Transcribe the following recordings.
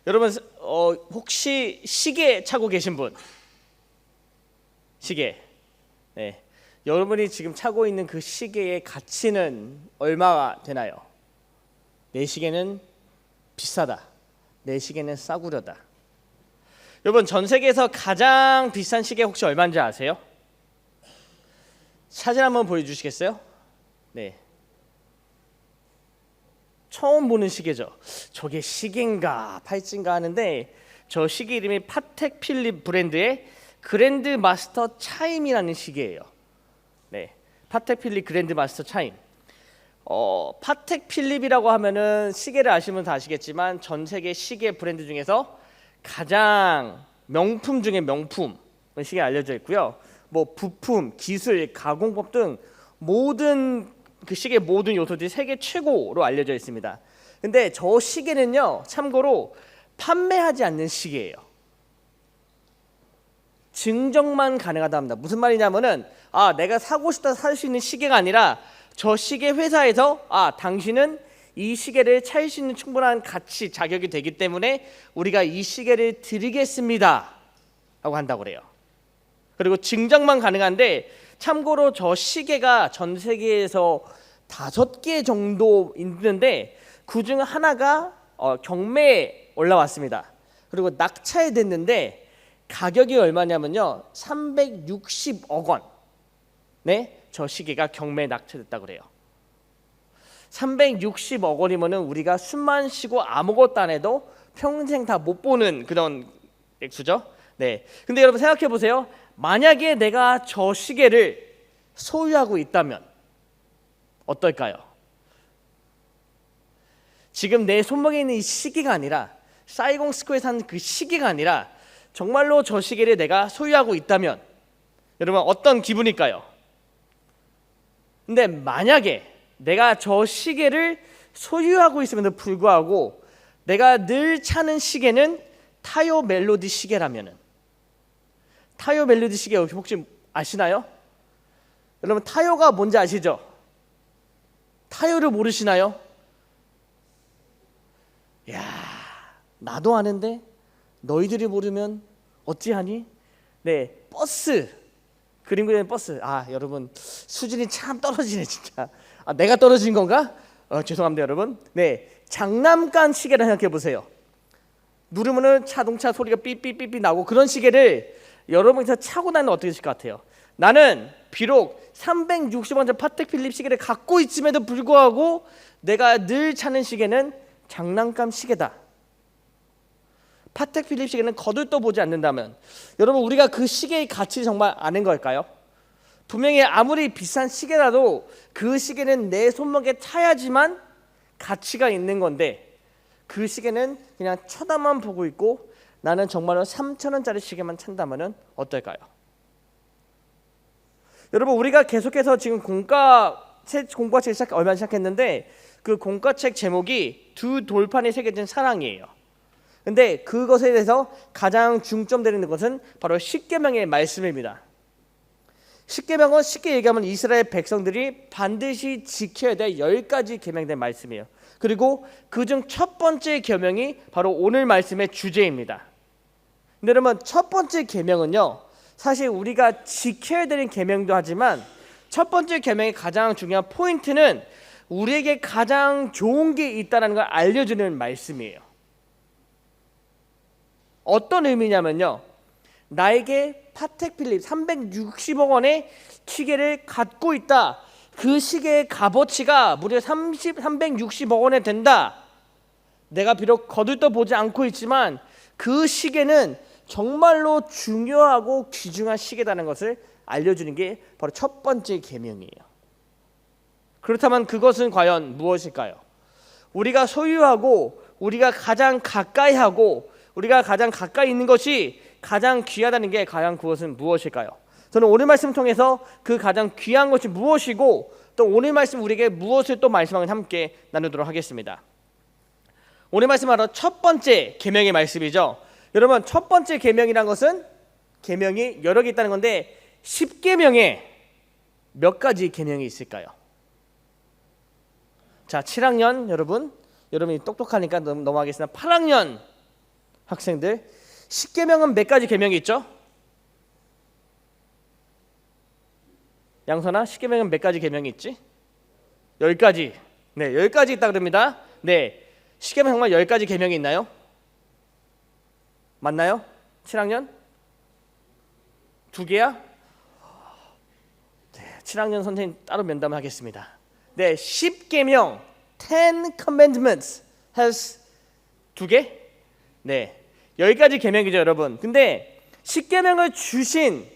여러분 혹시 시계 차고 계신 분? 시계. 네. 여러분이 지금 차고 있는 그 시계의 가치는 얼마가 되나요? 내 시계는 비싸다. 내 시계는 싸구려다. 여러분 전 세계에서 가장 비싼 시계 혹시 얼마인지 아세요? 사진 한번 보여주시겠어요? 네. 처음 보는 시계죠. 저게 시계인가 팔찌인가 하는데 저 시계 이름이 파텍 필립 브랜드의 그랜드 마스터 차임이라는 시계예요. 네, 파텍 필립 그랜드 마스터 차임. 파텍 필립이라고 하면은 시계를 아시면 다 아시겠지만 전 세계 시계 브랜드 중에서 가장 명품 중에 명품 시계 알려져 있고요. 뭐 부품, 기술, 가공법 등 모든 그 시계 모든 요소들이 세계 최고로 알려져 있습니다. 근데 저 시계는요, 참고로 판매하지 않는 시계예요. 증정만 가능하다 합니다. 무슨 말이냐면은 내가 사고 싶다 살 수 있는 시계가 아니라 저 시계 회사에서 당신은 이 시계를 찰 수 있는 충분한 가치, 자격이 되기 때문에 우리가 이 시계를 드리겠습니다 라고 한다고 그래요. 그리고 증정만 가능한데 참고로 저 시계가 전 세계에서 5개 정도 있는데 그중 하나가 경매에 올라왔습니다. 그리고 낙찰이 됐는데 가격이 얼마냐면요 360억 원. 네, 저 시계가 경매에 낙찰됐다고 그래요. 360억 원이면은 우리가 숨만 쉬고 아무것도 안 해도 평생 다 못 보는 그런 액수죠. 네. 근데 여러분 생각해 보세요. 만약에 내가 저 시계를 소유하고 있다면 어떨까요? 지금 내 손목에 있는 이 시계가 아니라 사이공 스코어에 산 그 시계가 아니라 정말로 저 시계를 내가 소유하고 있다면 여러분 어떤 기분일까요? 근데 만약에 내가 저 시계를 소유하고 있음에도 불구하고 내가 늘 차는 시계는 타요 멜로디 시계라면은 타요 멜로디 시계 혹시 아시나요? 여러분 타요가 뭔지 아시죠? 타요를 모르시나요? 야, 나도 아는데 너희들이 모르면 어찌하니? 네, 버스. 그림 그리는 버스. 여러분 수준이 참 떨어지네 진짜. 내가 떨어진 건가? 죄송합니다 여러분. 네, 장난감 시계를 생각해 보세요. 누르면은 자동차 소리가 삐삐삐삐 나고 그런 시계를 여러분께서 차고 다니면 어떻게 되실 것 같아요? 나는 비록 360원짜리 파텍 필립 시계를 갖고 있음에도 불구하고 내가 늘 차는 시계는 장난감 시계다. 파텍 필립 시계는 거들떠 보지 않는다면 여러분 우리가 그 시계의 가치를 정말 아는 걸까요? 분명히 아무리 비싼 시계라도 그 시계는 내 손목에 차야지만 가치가 있는 건데 그 시계는 그냥 쳐다만 보고 있고 나는 정말로 3,000원짜리 시계만 찬다면 어떨까요? 여러분 우리가 계속해서 지금 공과책 얼마 시작했는데 그 공과책 제목이 두 돌판에 새겨진 사랑이에요. 근데 그것에 대해서 가장 중점되는 것은 바로 십계명의 말씀입니다. 십계명은 쉽게 얘기하면 이스라엘 백성들이 반드시 지켜야 될 10가지 계명된 말씀이에요. 그리고 그중 첫 번째 계명이 바로 오늘 말씀의 주제입니다. 근데 여러분 첫 번째 계명은요 사실 우리가 지켜야 되는 계명도 하지만 첫 번째 계명의 가장 중요한 포인트는 우리에게 가장 좋은 게 있다는 걸 알려주는 말씀이에요. 어떤 의미냐면요 나에게 파텍 필립 360억 원의 시계를 갖고 있다. 그 시계의 값어치가 무려 360억 원에 된다. 내가 비록 거들떠 보지 않고 있지만 그 시계는 정말로 중요하고 귀중한 시계다는 것을 알려주는 게 바로 첫 번째 계명이에요. 그렇다면 그것은 과연 무엇일까요? 우리가 소유하고 우리가 가장 가까이 하고 우리가 가장 가까이 있는 것이 가장 귀하다는 게 과연 그것은 무엇일까요? 저는 오늘 말씀을 통해서 그 가장 귀한 것이 무엇이고 또 오늘 말씀 우리에게 무엇을 또 말씀하고 함께 나누도록 하겠습니다. 오늘 말씀 바로 첫 번째 계명의 말씀이죠. 여러분 첫 번째 계명이란 것은 계명이 여러 개 있다는 건데 10계명에 몇 가지 계명이 있을까요? 자 7학년 여러분이 똑똑하니까 넘어가겠습니다. 8학년 학생들, 십계명은 몇 가지 계명이 있죠? 양선아, 십계명은 몇 가지 계명이 있지? 10가지. 네, 10가지 있다 그럽니다. 네, 십계명 정말 10가지 계명이 있나요? 맞나요? 7학년? 2개야? 네, 7학년 선생님 따로 면담하겠습니다. 네, 십계명 10 commandments has 2개? 네, 10가지 계명이죠, 여러분. 근데 십계명을 주신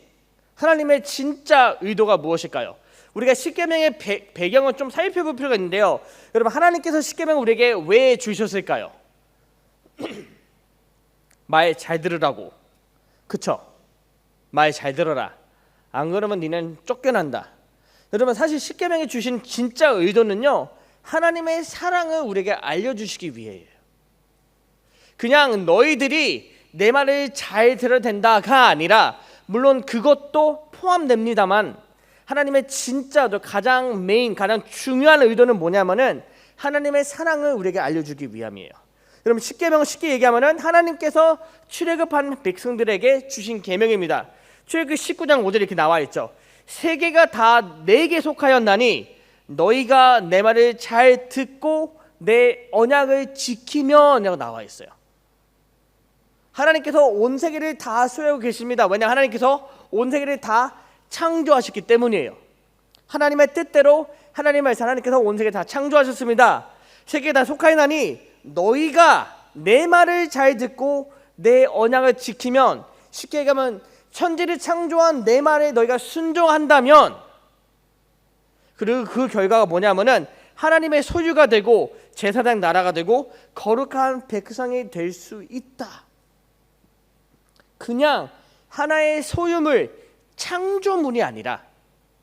하나님의 진짜 의도가 무엇일까요? 우리가 십계명의 배경을 좀 살펴볼 필요가 있는데요. 여러분, 하나님께서 십계명을 우리에게 왜 주셨을까요? 말 잘 들으라고. 그쵸? 말 잘 들어라. 안 그러면 니는 쫓겨난다. 여러분, 사실 십계명이 주신 진짜 의도는요, 하나님의 사랑을 우리에게 알려주시기 위해예요. 그냥 너희들이 내 말을 잘 들어야 된다가 아니라, 물론 그것도 포함됩니다만, 하나님의 진짜 가장 메인, 가장 중요한 의도는 뭐냐면은 하나님의 사랑을 우리에게 알려주기 위함이에요. 여러분, 십계명을 쉽게 얘기하면은 하나님께서 출애굽한 백성들에게 주신 계명입니다. 출애굽 19장 5절에 이렇게 나와 있죠. 세계가 다 내게 속하였나니 너희가 내 말을 잘 듣고 내 언약을 지키면 라고 나와 있어요. 하나님께서 온 세계를 다 소유하고 계십니다. 왜냐, 하나님께서 온 세계를 다 창조하셨기 때문이에요. 하나님의 뜻대로 하나님의 말씀, 하나님께서 온 세계 다 창조하셨습니다. 세계에 다 속하였나니 너희가 내 말을 잘 듣고 내 언약을 지키면, 쉽게 얘기하면 천지를 창조한 내 말에 너희가 순종한다면, 그리고 그 결과가 뭐냐면은 하나님의 소유가 되고 제사장 나라가 되고 거룩한 백성이 될 수 있다. 그냥 하나의 소유물, 창조물이 아니라,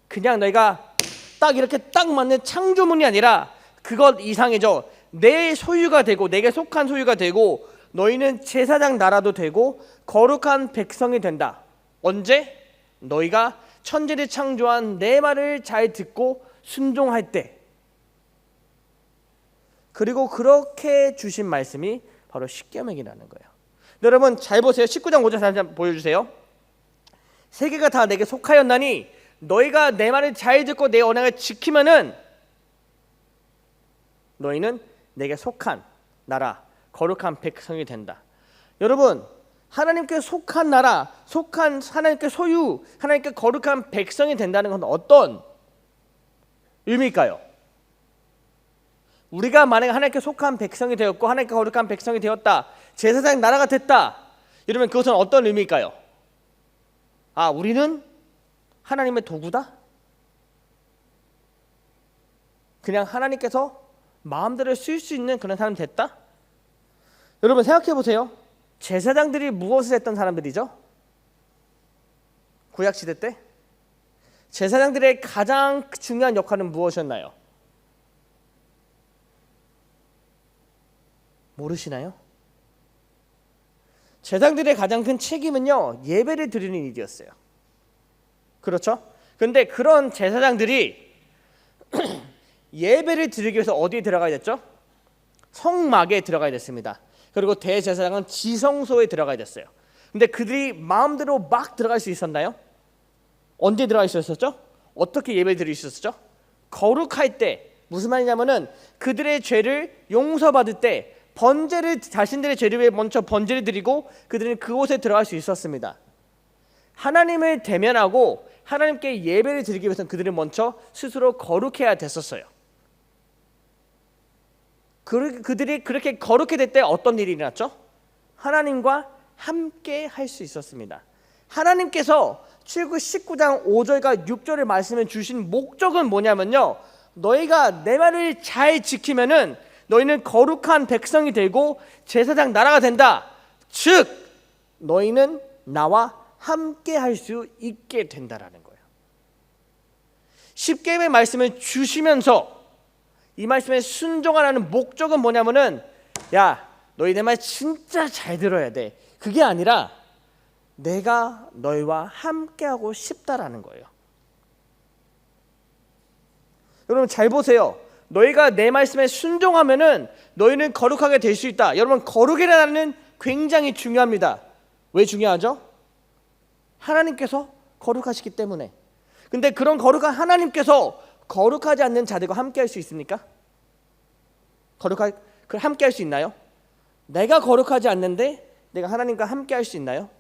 그냥 너희가 딱 이렇게 딱 맞는 창조물이 아니라 그것 이상이죠. 내 소유가 되고 내게 속한 소유가 되고 너희는 제사장 나라도 되고 거룩한 백성이 된다. 언제? 너희가 천지를 창조한 내 말을 잘 듣고 순종할 때. 그리고 그렇게 주신 말씀이 바로 십계명이라는 거예요. 여러분 잘 보세요. 19장 5절 다시 한번 보여주세요. 세계가 다 내게 속하였나니 너희가 내 말을 잘 듣고 내 언약을 지키면은 너희는 내게 속한 나라, 거룩한 백성이 된다. 여러분, 하나님께 속한 나라, 속한 하나님께 소유, 하나님께 거룩한 백성이 된다는 건 어떤 의미일까요? 우리가 만약에 하나님께 속한 백성이 되었고 하나님께 거룩한 백성이 되었다, 제사장 나라가 됐다, 이러면 그것은 어떤 의미일까요? 아, 우리는 하나님의 도구다? 그냥 하나님께서 마음대로 쓸 수 있는 그런 사람이 됐다? 여러분 생각해 보세요. 제사장들이 무엇을 했던 사람들이죠? 구약시대 때 제사장들의 가장 중요한 역할은 무엇이었나요? 모르시나요? 제사장들의 가장 큰 책임은요, 예배를 드리는 일이었어요. 그렇죠? 그런데 그런 제사장들이 예배를 드리기 위해서 어디에 들어가야 됐죠? 성막에 들어가야 됐습니다. 그리고 대제사장은 지성소에 들어가야 됐어요. 근데 그들이 마음대로 막 들어갈 수 있었나요? 언제 들어갈 수 있었죠? 어떻게 예배를 드릴 수 있었죠? 거룩할 때. 무슨 말이냐면은 그들의 죄를 용서받을 때 번제를, 자신들의 죄를 위해 먼저 번제를 드리고 그들은 그곳에 들어갈 수 있었습니다. 하나님을 대면하고 하나님께 예배를 드리기 위해서는 그들은 먼저 스스로 거룩해야 됐었어요. 그들이 그렇게 거룩해 될 때 어떤 일이 일어났죠? 하나님과 함께 할 수 있었습니다. 하나님께서 출애굽 19장 5절과 6절의 말씀을 주신 목적은 뭐냐면요, 너희가 내 말을 잘 지키면은 너희는 거룩한 백성이 되고 제사장 나라가 된다. 즉 너희는 나와 함께 할 수 있게 된다라는 거예요. 십계명의 말씀을 주시면서 이 말씀에 순종하라는 목적은 뭐냐면은, 야, 너희 내 말 진짜 잘 들어야 돼. 그게 아니라 내가 너희와 함께하고 싶다라는 거예요. 여러분 잘 보세요. 너희가 내 말씀에 순종하면은 너희는 거룩하게 될 수 있다. 여러분, 거룩이라는 굉장히 중요합니다. 왜 중요하죠? 하나님께서 거룩하시기 때문에. 근데 그런 거룩한 하나님께서 거룩하지 않는 자들과 함께 할 수 있습니까? 함께 할 수 있나요? 내가 거룩하지 않는데 내가 하나님과 함께 할 수 있나요?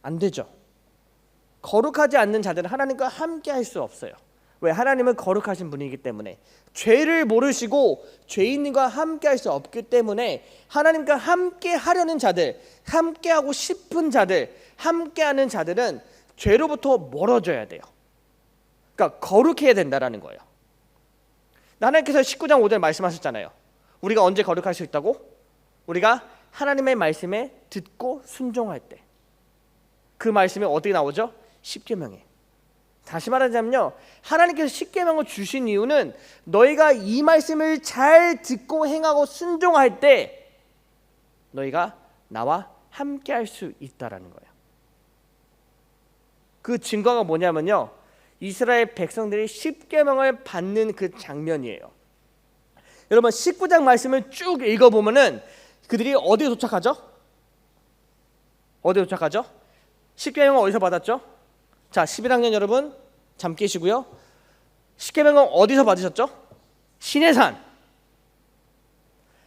안 되죠. 거룩하지 않는 자들은 하나님과 함께 할 수 없어요. 왜? 하나님은 거룩하신 분이기 때문에. 죄를 모르시고 죄인과 함께 할 수 없기 때문에 하나님과 함께 하려는 자들, 함께 하고 싶은 자들, 함께 하는 자들은 죄로부터 멀어져야 돼요. 그러니까 거룩해야 된다라는 거예요. 하나님께서 19장 5절 말씀하셨잖아요. 우리가 언제 거룩할 수 있다고? 우리가 하나님의 말씀에 듣고 순종할 때. 그 말씀이 어떻게 나오죠? 십계명에. 다시 말하자면요, 하나님께서 십계명을 주신 이유는 너희가 이 말씀을 잘 듣고 행하고 순종할 때 너희가 나와 함께 할 수 있다라는 거예요. 그 증거가 뭐냐면요, 이스라엘 백성들이 십계명을 받는 그 장면이에요. 여러분 19장 말씀을 쭉 읽어보면은 그들이 어디에 도착하죠? 어디에 도착하죠? 십계명은 어디서 받았죠? 자, 11학년 여러분 잠 깨시고요. 십계명은 어디서 받으셨죠? 시내산.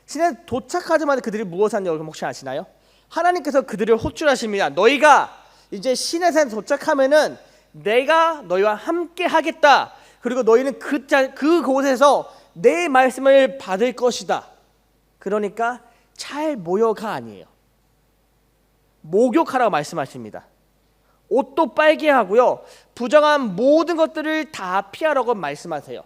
시내 도착하자마자 그들이 무엇을 하는지 여러분 혹시 아시나요? 하나님께서 그들을 호출하십니다. 너희가 이제 시내산 도착하면은 내가 너희와 함께 하겠다. 그리고 너희는 그곳에서 내 말씀을 받을 것이다. 그러니까 잘 모여가 아니에요. 목욕하라고 말씀하십니다. 옷도 빨게 하고요, 부정한 모든 것들을 다 피하라고 말씀하세요.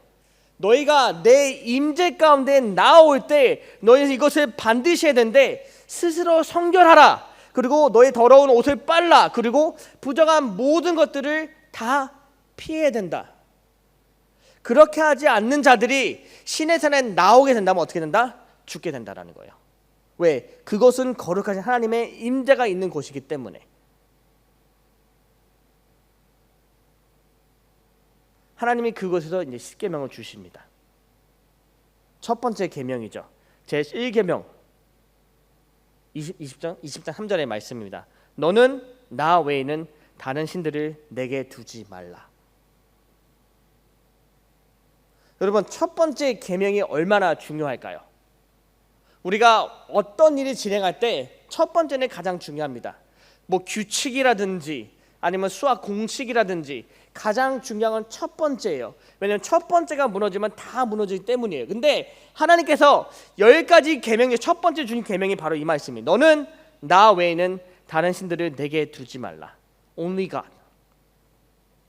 너희가 내 임재 가운데 나올 때 너희는 이것을 반드시 해야 되는데 스스로 성결하라. 그리고 너의 더러운 옷을 빨라. 그리고 부정한 모든 것들을 다 피해야 된다. 그렇게 하지 않는 자들이 시내산에 나오게 된다면 어떻게 된다? 죽게 된다라는 거예요. 왜? 그것은 거룩하신 하나님의 임재가 있는 곳이기 때문에. 하나님이 그곳에서 이제 십계명을 주십니다. 첫 번째 계명이죠. 제1계명 20장 3절의 말씀입니다. 너는 나 외에는 다른 신들을 내게 두지 말라. 여러분 첫 번째 계명이 얼마나 중요할까요? 우리가 어떤 일을 진행할 때 첫 번째는 가장 중요합니다. 뭐 규칙이라든지 아니면 수학 공식이라든지 가장 중요한 건 첫 번째예요. 왜냐하면 첫 번째가 무너지면 다 무너지기 때문이에요. 근데 하나님께서 10가지 계명 중 첫 번째 주신 계명이 바로 이 말씀이에요. 너는 나 외에는 다른 신들을 내게 두지 말라. Only God.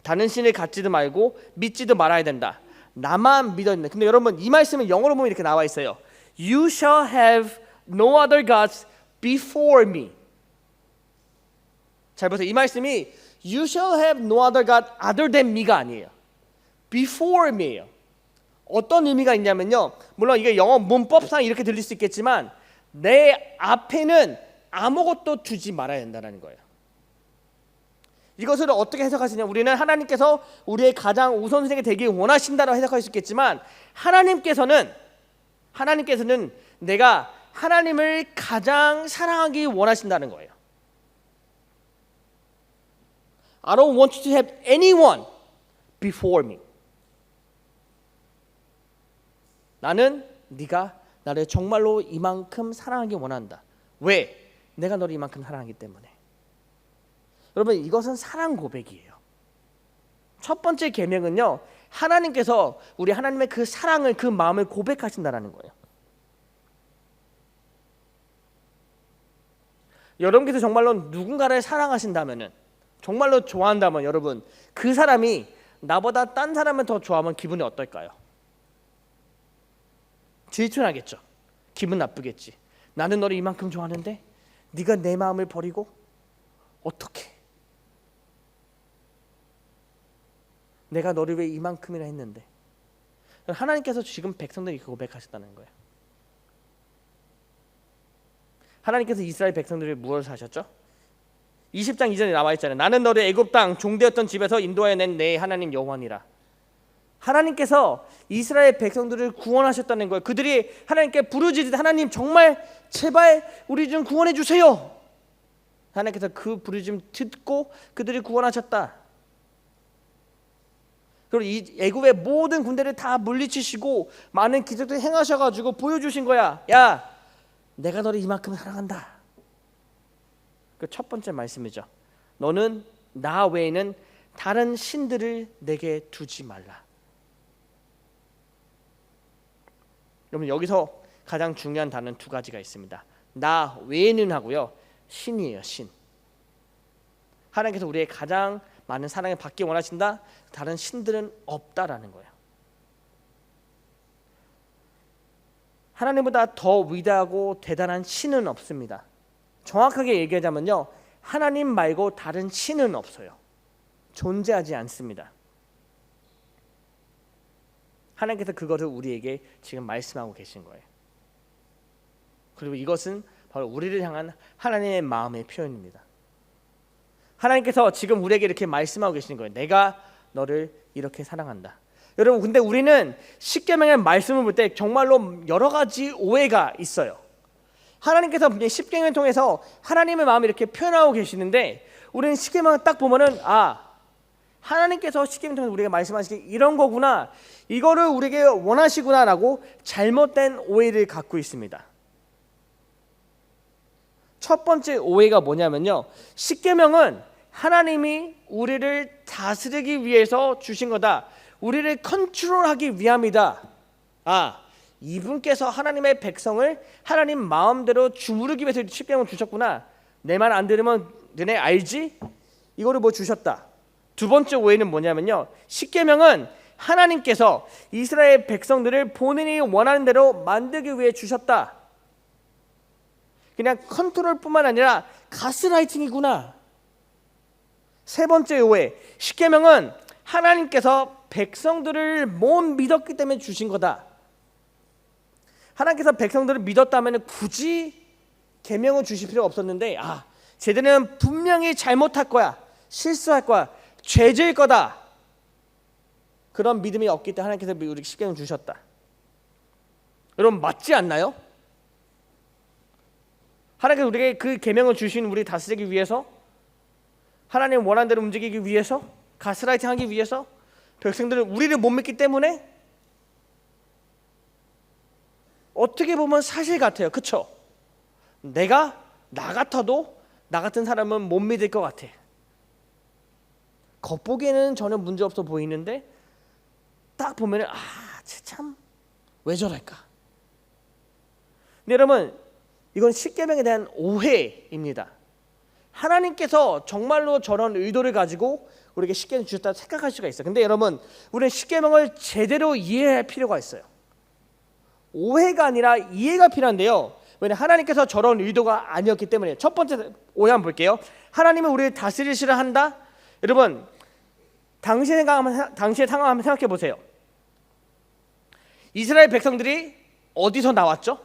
다른 신을 갖지도 말고 믿지도 말아야 된다. 나만 믿어야 된다. 근데 여러분 이 말씀은 영어로 보면 이렇게 나와 있어요. You shall have no other gods before me. 잘 보세요. 이 말씀이 You shall have no other God other than me가 아니에요. Before me예요. 어떤 의미가 있냐면요, 물론 이게 영어 문법상 이렇게 들릴 수 있겠지만 내 앞에는 아무것도 두지 말아야 된다는 거예요. 이것을 어떻게 해석하시냐? 우리는 하나님께서 우리의 가장 우선순위가 되길 원하신다고 해석할 수 있겠지만 하나님께서는 내가 하나님을 가장 사랑하기 원하신다는 거예요. I don't want you to have anyone before me. 나는 네가 나를 정말로 이만큼 사랑하기 원한다. 왜? 내가 너를 이만큼 사랑하기 때문에. 여러분 이것은 사랑 고백이에요. 첫 번째 계명은요, 하나님께서 우리 하나님의 그 사랑을, 그 마음을 고백하신다라는 거예요. 여러분께서 정말로 누군가를 사랑하신다면은, 정말로 좋아한다면 여러분 그 사람이 나보다 딴 사람을 더 좋아하면 기분이 어떨까요? 질투나겠죠. 기분 나쁘겠지. 나는 너를 이만큼 좋아하는데 네가 내 마음을 버리고 어떻게? 내가 너를 왜 이만큼이나 했는데. 하나님께서 지금 백성들이 고백하셨다는 거예요. 하나님께서 이스라엘 백성들을 무엇을 하셨죠? 20장 이전에 나와 있잖아요. 나는 너를 애굽 땅 종되었던 집에서 인도하여 낸 내 하나님 여호와니라. 하나님께서 이스라엘 백성들을 구원하셨다는 거예요. 그들이 하나님께 부르짖듯 하나님 정말 제발 우리 좀 구원해 주세요. 하나님께서 그 부르짖음 듣고 그들을 구원하셨다. 그리고 이 애굽의 모든 군대를 다 물리치시고 많은 기적들 행하셔가지고 보여주신 거야. 야, 내가 너를 이만큼 사랑한다. 그 첫 번째 말씀이죠. 너는 나 외에는 다른 신들을 내게 두지 말라. 여러분, 여기서 가장 중요한 단어는 두 가지가 있습니다. 나 외에는 하고요, 신이에요. 신. 하나님께서 우리의 가장 많은 사랑을 받기 원하신다. 다른 신들은 없다라는 거예요. 하나님보다 더 위대하고 대단한 신은 없습니다. 정확하게 얘기하자면요, 하나님 말고 다른 신은 없어요. 존재하지 않습니다. 하나님께서 그것을 우리에게 지금 말씀하고 계신 거예요. 그리고 이것은 바로 우리를 향한 하나님의 마음의 표현입니다. 하나님께서 지금 우리에게 이렇게 말씀하고 계시는 거예요. 내가 너를 이렇게 사랑한다. 여러분, 근데 우리는 십계명의 말씀을 볼 때 정말로 여러 가지 오해가 있어요. 하나님께서 십계명을 통해서 하나님의 마음을 이렇게 표현하고 계시는데, 우리는 십계명을 딱 보면은 하나님께서 십계명을 통해서 우리가 말씀하시기 이런 거구나, 이거를 우리에게 원하시구나라고 잘못된 오해를 갖고 있습니다. 첫 번째 오해가 뭐냐면요, 십계명은 하나님이 우리를 다스리기 위해서 주신 거다. 우리를 컨트롤하기 위함이다. 이분께서 하나님의 백성을 하나님 마음대로 주무르기 위해서 십계명을 주셨구나. 내 말 안 들으면 너네 알지? 이거를 주셨다. 두 번째 오해는 뭐냐면요, 십계명은 하나님께서 이스라엘 백성들을 본인이 원하는 대로 만들기 위해 주셨다. 그냥 컨트롤뿐만 아니라 가스라이팅이구나. 세 번째 오해, 십계명은 하나님께서 백성들을 못 믿었기 때문에 주신 거다. 하나님께서 백성들을 믿었다면 굳이 계명을 주실 필요가 없었는데, 쟤들은 분명히 잘못할 거야, 실수할 거야, 죄질 거다, 그런 믿음이 없기 때문에 하나님께서 우리에게 십계명을 주셨다. 여러분, 맞지 않나요? 하나님께서 우리에게 그 계명을 주신 우리 다스리기 위해서, 하나님 원하는 대로 움직이기 위해서, 가스라이팅 하기 위해서, 백성들은 우리를 못 믿기 때문에. 어떻게 보면 사실 같아요. 그쵸? 나 같아도 나 같은 사람은 못 믿을 것 같아. 겉보기에는 전혀 문제없어 보이는데 딱 보면은 참 왜 저럴까? 근데 여러분, 이건 십계명에 대한 오해입니다. 하나님께서 정말로 저런 의도를 가지고 우리에게 십계명을 주셨다고 생각할 수가 있어요. 근데 여러분, 우리는 십계명을 제대로 이해할 필요가 있어요. 오해가 아니라 이해가 필요한데요, 왜냐하면 하나님께서 저런 의도가 아니었기 때문에. 첫 번째 오해 한번 볼게요. 하나님은 우리를 다스리시려 한다. 여러분, 당시의 상황 한번 생각해 보세요. 이스라엘 백성들이 어디서 나왔죠?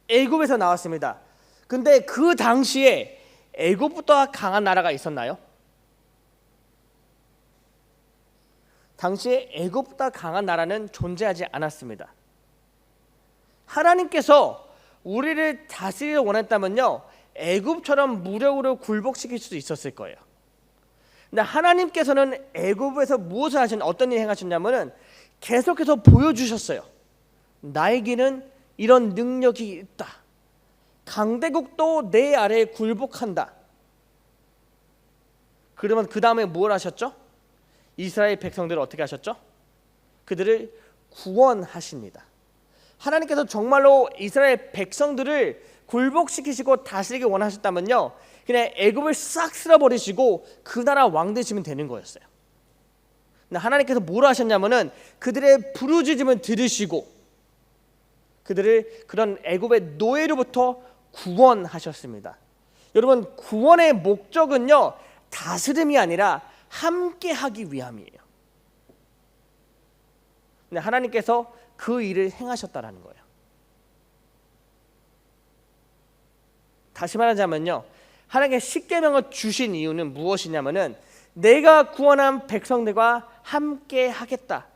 애굽에서 나왔습니다. 근데 그 당시에 애굽보다 강한 나라가 있었나요? 당시에 애굽보다 강한 나라는 존재하지 않았습니다. 하나님께서 우리를 다스리려 원했다면요, 애굽처럼 무력으로 굴복시킬 수도 있었을 거예요. 근데 하나님께서는 애굽에서 무엇을 어떤 일을 행하셨냐면은 계속해서 보여주셨어요. 나에게는 이런 능력이 있다. 강대국도 내 아래에 굴복한다. 그러면 그 다음에 뭘 하셨죠? 이스라엘 백성들을 어떻게 하셨죠? 그들을 구원하십니다. 하나님께서 정말로 이스라엘 백성들을 굴복시키시고 다스리기 원하셨다면요, 그냥 애굽을 싹 쓸어버리시고 그 나라 왕 되시면 되는 거였어요. 근데 하나님께서 뭘 하셨냐면은 그들의 부르짖음을 들으시고 그들을 그런 애굽의 노예로부터 구원하셨습니다. 여러분, 구원의 목적은요, 다스림이 아니라 함께하기 위함이에요. 근데 하나님께서 그 일을 행하셨다라는 거예요. 다시 말하자면요, 하나님께 십계명을 주신 이유는 무엇이냐면은 내가 구원한 백성들과 함께 하겠다.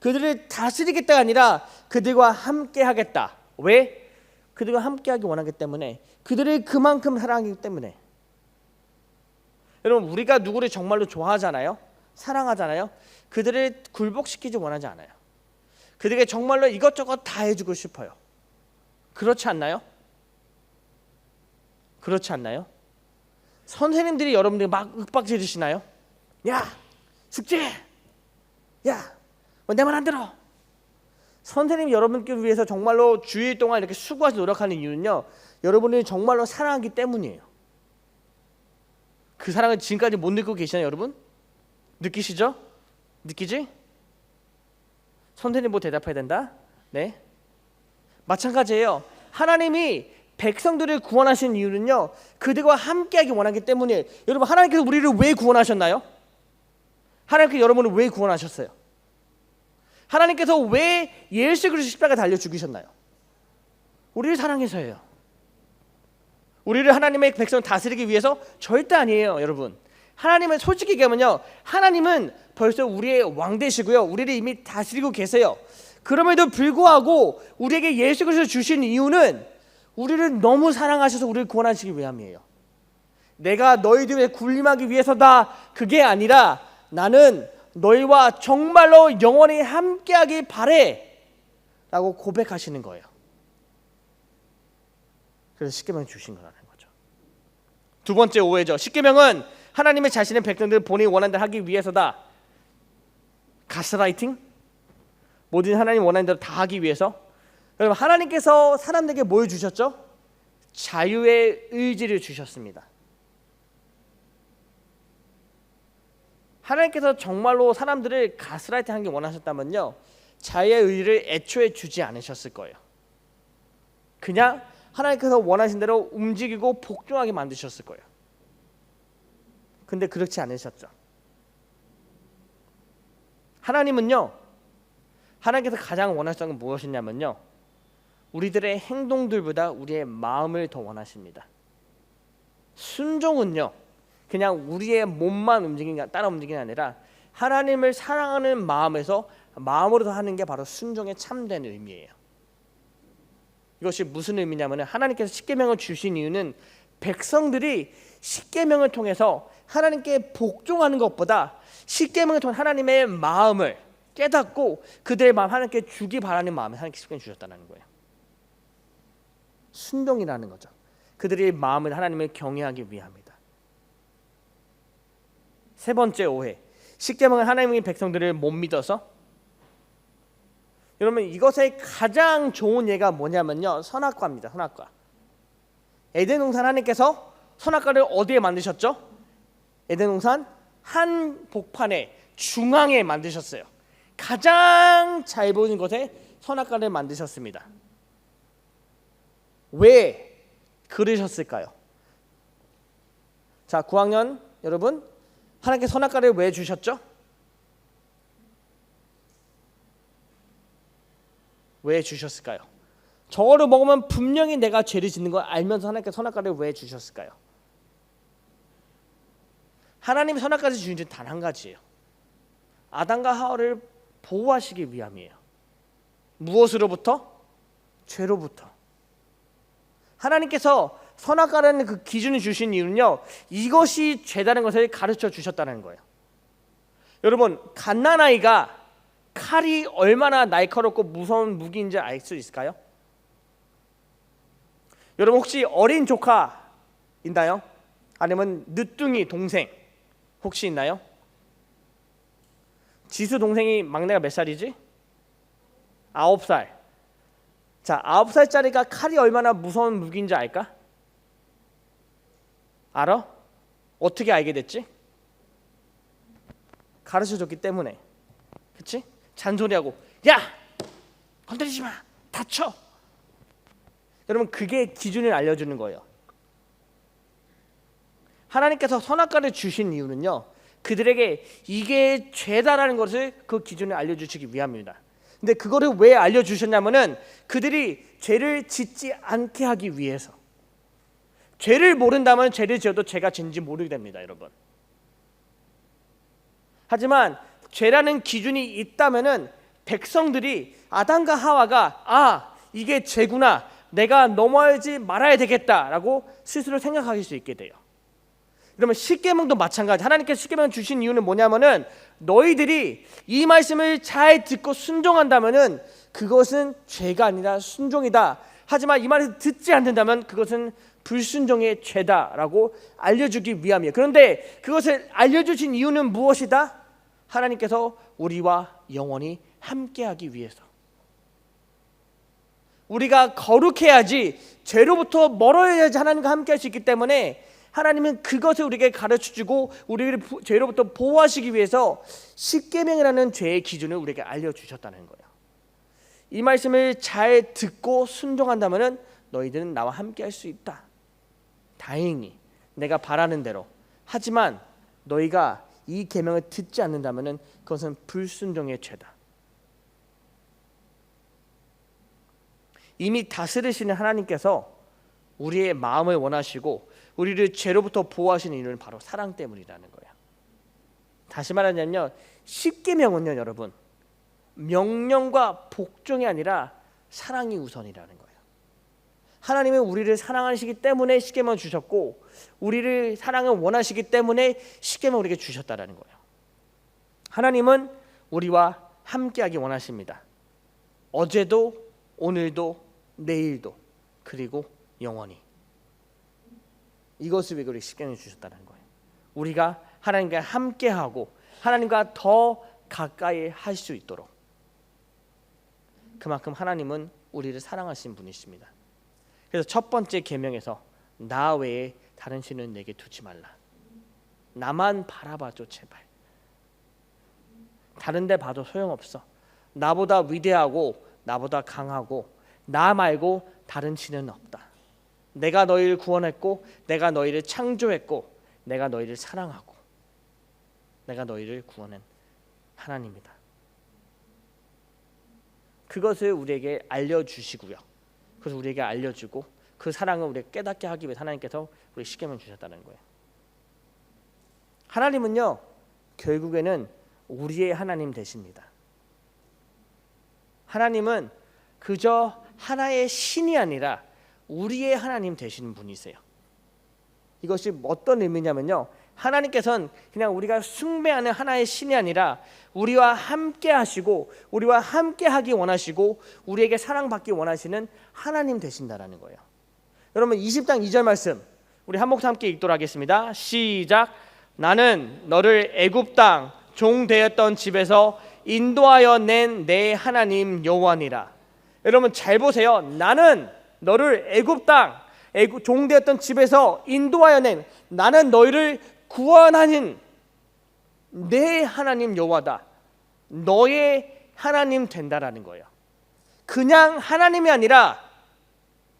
그들을 다스리겠다가 아니라 그들과 함께 하겠다. 왜? 그들과 함께 하기 원하기 때문에, 그들을 그만큼 사랑하기 때문에. 여러분, 우리가 누구를 정말로 좋아하잖아요. 사랑하잖아요. 그들을 굴복시키지 원하지 않아요. 그들에게 정말로 이것저것 다 해주고 싶어요. 그렇지 않나요? 그렇지 않나요? 선생님들이 여러분들 막 윽박 지르시나요? 야, 숙제! 야, 내 말 안 들어! 선생님이 여러분께 위해서 정말로 주일 동안 이렇게 수고해서 노력하는 이유는요, 여러분을 정말로 사랑하기 때문이에요. 그 사랑을 지금까지 못 느끼고 계시나요, 여러분? 느끼시죠? 느끼지? 선생님 뭐 대답해야 된다? 네. 마찬가지예요. 하나님이 백성들을 구원하신 이유는요, 그들과 함께하기 원하기 때문이에요. 여러분, 하나님께서 우리를 왜 구원하셨나요? 하나님께서 여러분을 왜 구원하셨어요? 하나님께서 왜 예수 그리스도 십자가에 달려 죽으셨나요? 우리를 사랑해서예요. 우리를 하나님의 백성을 다스리기 위해서? 절대 아니에요, 여러분. 하나님은 솔직히 얘기하면요, 하나님은 벌써 우리의 왕 되시고요, 우리를 이미 다스리고 계세요. 그럼에도 불구하고 우리에게 예수 그리스도를 주신 이유는 우리를 너무 사랑하셔서 우리를 구원하시기 위함이에요. 내가 너희들을 군림하기 위해서다, 그게 아니라 나는 너희와 정말로 영원히 함께하길 바래 라고 고백하시는 거예요. 그래서 십계명 주신 거라는 거죠. 두 번째 오해죠. 십계명은 하나님의 자신의 백성들을 본인이 원하는 대로 하기 위해서다. 가스라이팅? 모든 하나님 원하는 대로 다 하기 위해서. 여러분, 하나님께서 사람들에게 뭘 주셨죠? 자유의 의지를 주셨습니다. 하나님께서 정말로 사람들을 가스라이팅 하기 원하셨다면요, 자유의 의지를 애초에 주지 않으셨을 거예요. 그냥 하나님께서 원하신 대로 움직이고 복종하게 만드셨을 거예요. 근데 그렇지 않으셨죠. 하나님은요, 하나님께서 가장 원하시는 건 무엇이냐면요, 우리들의 행동들보다 우리의 마음을 더 원하십니다. 순종은요, 그냥 우리의 몸만 따라 움직이는 게 아니라 하나님을 사랑하는 마음에서 마음으로 하는 게 바로 순종의 참된 의미예요. 이것이 무슨 의미냐면, 하나님께서 십계명을 주신 이유는 백성들이 십계명을 통해서 하나님께 복종하는 것보다 십계명을 통해 하나님의 마음을 깨닫고 그들의 마음 하나님께 주기 바라는 마음을 하나님께 십계명을 주셨다는 거예요. 순종이라는 거죠. 그들의 마음을 하나님을 경외하기 위함이다. 세 번째 오해, 십계명은 하나님의 백성들을 못 믿어서. 여러분, 이것의 가장 좋은 예가 뭐냐면요, 선악과입니다. 선악과. 에덴 동산 하나님께서 선악과를 어디에 만드셨죠? 에덴 동산 한 복판에 중앙에 만드셨어요. 가장 잘 보이는 곳에 선악과를 만드셨습니다. 왜 그러셨을까요? 자, 9학년 여러분, 하나님께 선악과를 왜 주셨죠? 왜 주셨을까요? 저거를 먹으면 분명히 내가 죄를 짓는 걸 알면서 하나님께 선악과를 왜 주셨을까요? 하나님이 선악과를 주신 줄 단 한 가지예요. 아담과 하와를 보호하시기 위함이에요. 무엇으로부터? 죄로부터. 하나님께서 선악과라는 그 기준을 주신 이유는요, 이것이 죄다는 것을 가르쳐 주셨다는 거예요. 여러분, 갓난아이가 칼이 얼마나 날카롭고 무서운 무기인지 알 수 있을까요? 여러분, 혹시 어린 조카 있나요? 아니면 늦둥이 동생 혹시 있나요? 지수 동생이 막내가 몇 살이지? 9살. 자, 9살짜리가 칼이 얼마나 무서운 무기인지 알까? 알아? 어떻게 알게 됐지? 가르쳐줬기 때문에. 그치? 잔소리하고, 야! 건드리지 마! 다쳐! 여러분, 그게 기준을 알려주는 거예요. 하나님께서 선악과를 주신 이유는요, 그들에게 이게 죄다라는 것을 그 기준을 알려주시기 위함입니다. 근데 그거를 왜 알려주셨냐면은 그들이 죄를 짓지 않게 하기 위해서. 죄를 모른다면 죄를 지어도 죄가 죄인지 모르게 됩니다, 여러분. 하지만 죄라는 기준이 있다면은 백성들이 아담과 하와가 이게 죄구나, 내가 넘어야지 말아야 되겠다라고 스스로 생각할 수 있게 돼요. 그러면 십계명도 마찬가지. 하나님께서 십계명 주신 이유는 뭐냐면은 너희들이 이 말씀을 잘 듣고 순종한다면은 그것은 죄가 아니라 순종이다. 하지만 이 말을 듣지 않는다면 그것은 불순종의 죄다라고 알려주기 위함이에요. 그런데 그것을 알려주신 이유는 무엇이다? 하나님께서 우리와 영원히 함께하기 위해서. 우리가 거룩해야지, 죄로부터 멀어야지 하나님과 함께할 수 있기 때문에 하나님은 그것을 우리에게 가르쳐주고 우리를 죄로부터 보호하시기 위해서 십계명이라는 죄의 기준을 우리에게 알려주셨다는 거예요. 이 말씀을 잘 듣고 순종한다면 너희들은 나와 함께할 수 있다. 다행히 내가 바라는 대로. 하지만 너희가 이 계명을 듣지 않는다면 그것은 불순종의 죄다. 이미 다스리시는 하나님께서 우리의 마음을 원하시고 우리를 죄로부터 보호하시는 이유는 바로 사랑 때문이라는 거예요. 다시 말하자면요, 십계명은요 여러분, 명령과 복종이 아니라 사랑이 우선이라는 거예요. 하나님은 우리를 사랑하시기 때문에 십계명을 주셨고 우리를 사랑을 원하시기 때문에 십계명을 우리에게 주셨다는 거예요. 하나님은 우리와 함께하기 원하십니다. 어제도, 오늘도, 내일도, 그리고 영원히. 이것을 위해 우리 십계명을 주셨다는 거예요. 우리가 하나님과 함께하고 하나님과 더 가까이 할 수 있도록. 그만큼 하나님은 우리를 사랑하신 분이십니다. 그래서 첫 번째 계명에서 나 외에 다른 신은 내게 두지 말라. 나만 바라봐줘 제발. 다른 데 봐도 소용없어. 나보다 위대하고 나보다 강하고 나 말고 다른 신은 없다. 내가 너희를 구원했고 내가 너희를 창조했고 내가 너희를 사랑하고 내가 너희를 구원한 하나님이다. 그것을 우리에게 알려주시고요. 그래서 우리에게 알려주고 그 사랑을 우리가 깨닫게 하기 위해 하나님께서 우리 십계명을 주셨다는 거예요. 하나님은요 결국에는 우리의 하나님 되십니다. 하나님은 그저 하나의 신이 아니라 우리의 하나님 되시는 분이세요. 이것이 어떤 의미냐면요, 하나님께서는 그냥 우리가 숭배하는 하나의 신이 아니라 우리와 함께 하시고 우리와 함께 하기 원하시고 우리에게 사랑받기 원하시는 하나님 되신다라는 거예요. 여러분 20장 2절 말씀 우리 한 목소리 함께 읽도록 하겠습니다. 시작. 나는 너를 애굽 땅 종 되었던 집에서 인도하여 낸 내 하나님 여호와니라. 여러분 잘 보세요. 나는 너를 애굽 땅 종 되었던 집에서 인도하여 낸, 나는 너희를 구원하는 내 하나님 여호와다. 너의 하나님 된다라는 거예요. 그냥 하나님이 아니라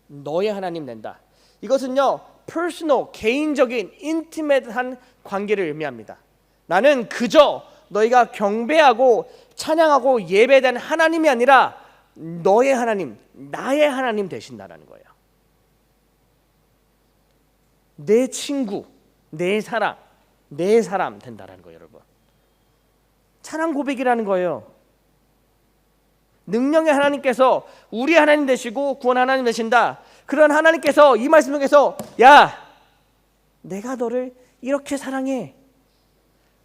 너의 하나님 된다. 이것은요 퍼스널, 개인적인 인티메트한 관계를 의미합니다. 나는 그저 너희가 경배하고 찬양하고 예배된 하나님이 아니라 너의 하나님, 나의 하나님 되신다라는 거예요. 내 친구, 내 사랑, 내 사람 된다라는 거예요. 여러분 찬양 고백이라는 거예요. 능력의 하나님께서 우리 하나님 되시고 구원 하나님 되신다. 그런 하나님께서 이 말씀 중에서 야 내가 너를 이렇게 사랑해,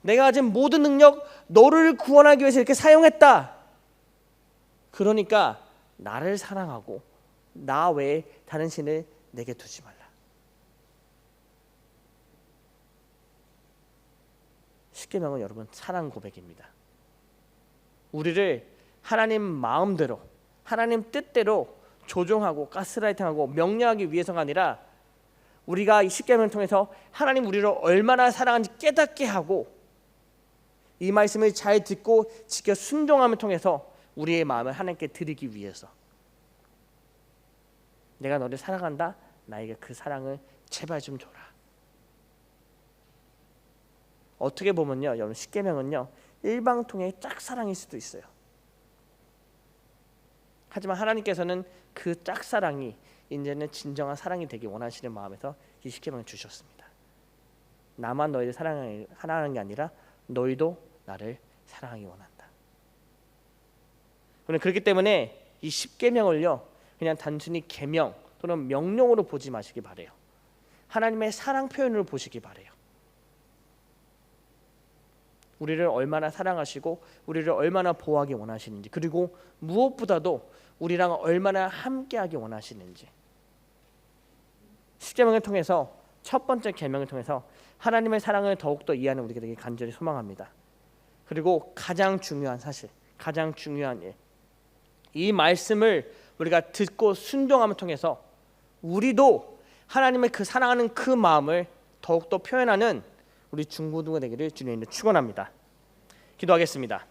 내가 가진 모든 능력 너를 구원하기 위해서 이렇게 사용했다. 그러니까 나를 사랑하고 나 외에 다른 신을 내게 두지 말라. 십계명은 여러분 사랑 고백입니다. 우리를 하나님 마음대로 하나님 뜻대로 조종하고 가스라이팅하고 명령하기 위해서가 아니라 우리가 이 십계명을 통해서 하나님 우리를 얼마나 사랑하는지 깨닫게 하고 이 말씀을 잘 듣고 지켜 순종함을 통해서 우리의 마음을 하나님께 드리기 위해서. 내가 너를 사랑한다. 나에게 그 사랑을 제발 좀 줘라. 어떻게 보면요 여러분 십계명은요 일방통행의 짝사랑일 수도 있어요. 하지만 하나님께서는 그 짝사랑이 이제는 진정한 사랑이 되기 원하시는 마음에서 이 십계명을 주셨습니다. 나만 너희를 사랑하는 게 아니라 너희도 나를 사랑하기 원한다. 그렇기 때문에 이 10계명을요 그냥 단순히 계명 또는 명령으로 보지 마시기 바래요. 하나님의 사랑 표현으로 보시기 바래요. 우리를 얼마나 사랑하시고 우리를 얼마나 보호하기 원하시는지, 그리고 무엇보다도 우리랑 얼마나 함께하기 원하시는지. 10계명을 통해서, 첫 번째 계명을 통해서 하나님의 사랑을 더욱더 이해하는 우리가 되길 간절히 소망합니다. 그리고 가장 중요한 사실, 가장 중요한 일, 이 말씀을 우리가 듣고 순종함을 통해서 우리도 하나님의 그 사랑하는 그 마음을 더욱더 표현하는 우리 중고등부 되기를 주님으로 축원합니다. 기도하겠습니다.